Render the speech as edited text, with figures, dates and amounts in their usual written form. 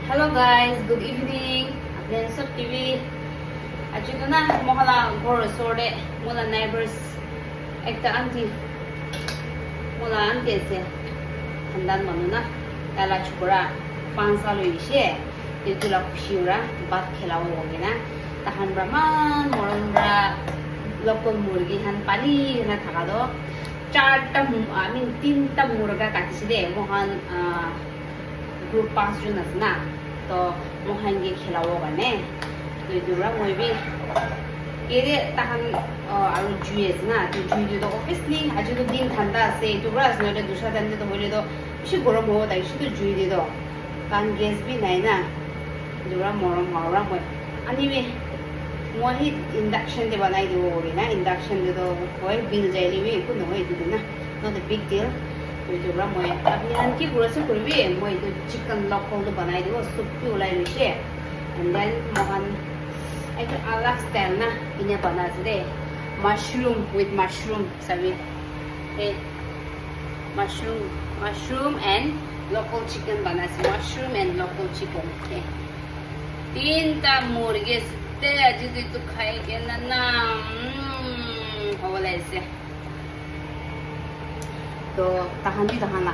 Hello guys, good evening. Then sub TV. Aji to na mohala ghor sorde mola neighbors ekta auntie mola auntie ase handan manu na tala chukura 5 sal hoise etula khushira bat khelawo hogena tahan brahman moromra lokal murgi han pani na thakado charta I mean tinta murga katiside mohan group 5 জন আছে না তো মোহাঙ্গে খেলাবো কারণে তো দুরা মইবি এরে তাহান আৰু জুই আছে না তো জুই দিতো অবভিয়াসলি আজি তো দিন ঠান্ডা আছে দুরা আছে নইলে দুসরা দিন তো হইলে তো বেশি গরম হবো তাই শুধু জুই দিত কারণ গ্যাস বি নাই না দুরা মরম মাওরা মই আনিবি মই ইন্ডাকশন দে বানাই দিব বলি না ইন্ডাকশন দে তো হয় বিল যাইলিবি কোনো হয় দিদি না not a big deal Itulah moi abhi hanki gurase kurbi moi itu chicken local tu banai dibo soup pi ulai rishe and then mohan itu alak style na inya bana side mushroom with mushroom sabi mushroom and local chicken bana si mushroom and local chicken okay tinta murgi te aji tu khai ke na hola ese তো তাহানি তাহানা